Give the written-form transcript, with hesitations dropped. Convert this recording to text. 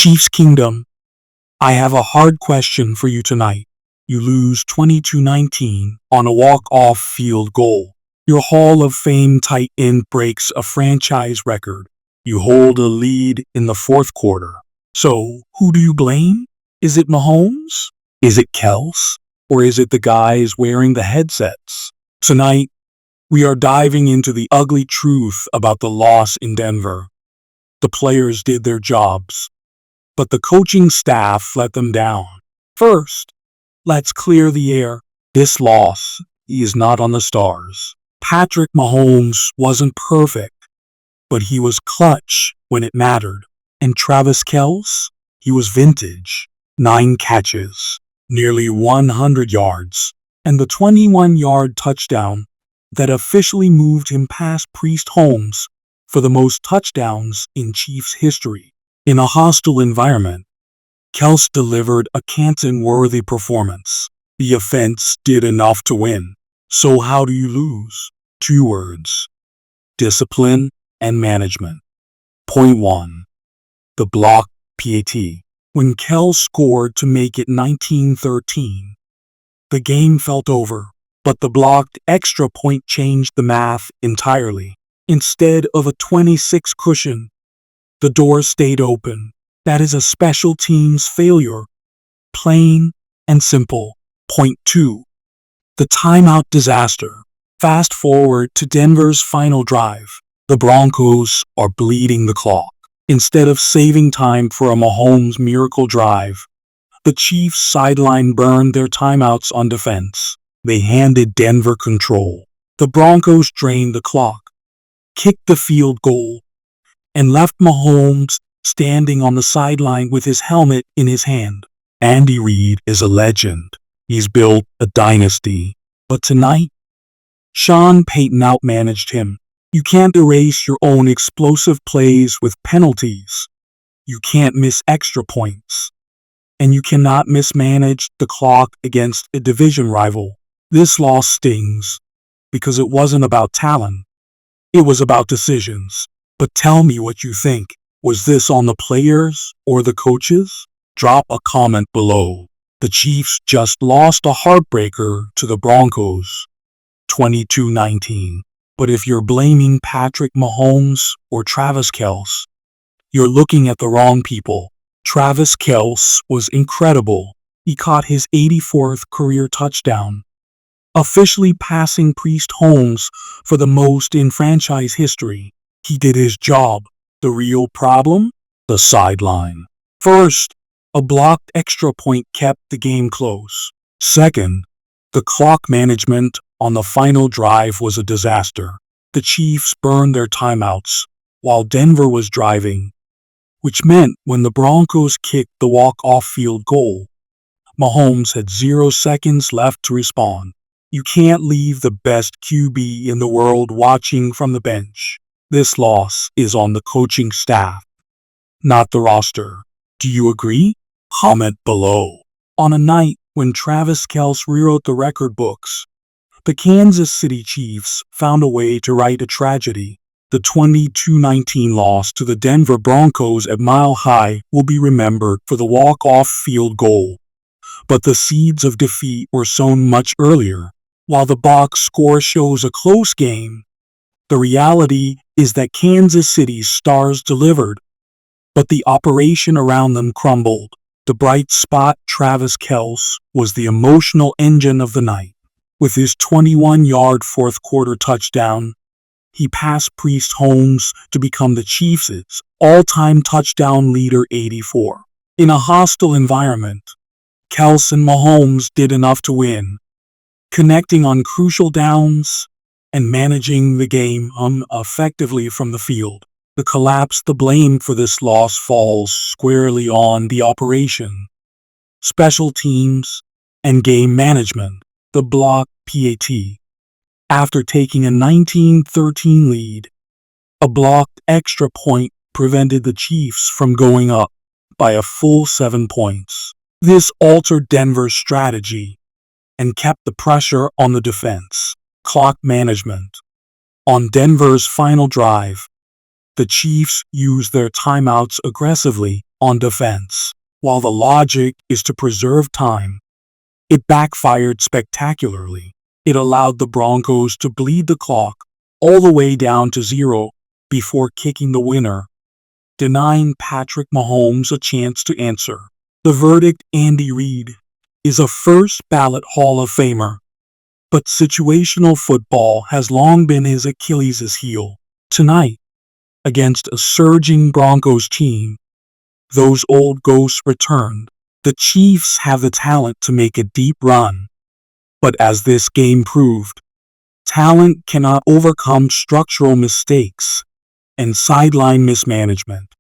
Chiefs Kingdom, I have a hard question for you tonight. You lose 22-19 on a walk-off field goal. Your Hall of Fame tight end breaks a franchise record. You hold a lead in the fourth quarter. So, who do you blame? Is it Mahomes? Is it Kels? Or is it the guys wearing the headsets? Tonight, we are diving into the ugly truth about the loss in Denver. The players did their jobs, but the coaching staff let them down. First, let's clear the air. This loss is not on the stars. Patrick Mahomes wasn't perfect, but he was clutch when it mattered. And Travis Kelce, he was vintage. 9 catches, nearly 100 yards, and the 21-yard touchdown that officially moved him past Priest Holmes for the most touchdowns in Chiefs history. In a hostile environment, Kelce delivered a Canton-worthy performance. The offense did enough to win. So how do you lose? 2 words: discipline and management. Point 1. The block PAT. When Kelce scored to make it 19-13, the game felt over, but the blocked extra point changed the math entirely. Instead of a 26 cushion, the door stayed open. That is a special teams failure. Plain and simple. Point 2. The timeout disaster. Fast forward to Denver's final drive. The Broncos are bleeding the clock. Instead of saving time for a Mahomes miracle drive, the Chiefs sideline burned their timeouts on defense. They handed Denver control. The Broncos drained the clock, kicked the field goal, and left Mahomes standing on the sideline with his helmet in his hand. Andy Reid is a legend. He's built a dynasty. But tonight, Sean Payton outmanaged him. You can't erase your own explosive plays with penalties. You can't miss extra points. And you cannot mismanage the clock against a division rival. This loss stings because it wasn't about talent. It was about decisions. But tell me what you think. Was this on the players or the coaches? Drop a comment below. The Chiefs just lost a heartbreaker to the Broncos, 22-19. But if you're blaming Patrick Mahomes or Travis Kelce, you're looking at the wrong people. Travis Kelce was incredible. He caught his 84th career touchdown, officially passing Priest Holmes for the most in franchise history. He did his job. The real problem? The sideline. First, a blocked extra point kept the game close. Second, the clock management on the final drive was a disaster. The Chiefs burned their timeouts while Denver was driving, which meant when the Broncos kicked the walk-off field goal, Mahomes had 0 seconds left to respond. You can't leave the best QB in the world watching from the bench. This loss is on the coaching staff, not the roster. Do you agree? Comment below. On a night when Travis Kelce rewrote the record books, the Kansas City Chiefs found a way to write a tragedy. The 22-19 loss to the Denver Broncos at Mile High will be remembered for the walk-off field goal. But the seeds of defeat were sown much earlier. While the box score shows a close game, the reality is that Kansas City's stars delivered, but the operation around them crumbled. The bright spot, Travis Kelce, was the emotional engine of the night. With his 21-yard fourth-quarter touchdown, he passed Priest Holmes to become the Chiefs' all-time touchdown leader, 84. In a hostile environment, Kelce and Mahomes did enough to win, connecting on crucial downs and managing the game effectively from the field. The blame for this loss falls squarely on the operation, special teams, and game management. The block PAT. After taking a 19-13 lead, a blocked extra point prevented the Chiefs from going up by a full 7 points. This altered Denver's strategy and kept the pressure on the defense. Clock management. On Denver's final drive, the Chiefs used their timeouts aggressively on defense, while the logic is to preserve time. It backfired spectacularly. It allowed the Broncos to bleed the clock all the way down to 0 before kicking the winner, denying Patrick Mahomes a chance to answer. The verdict: Andy Reid is a first-ballot Hall of Famer. But situational football has long been his Achilles' heel. Tonight, against a surging Broncos team, those old ghosts returned. The Chiefs have the talent to make a deep run. But as this game proved, talent cannot overcome structural mistakes and sideline mismanagement.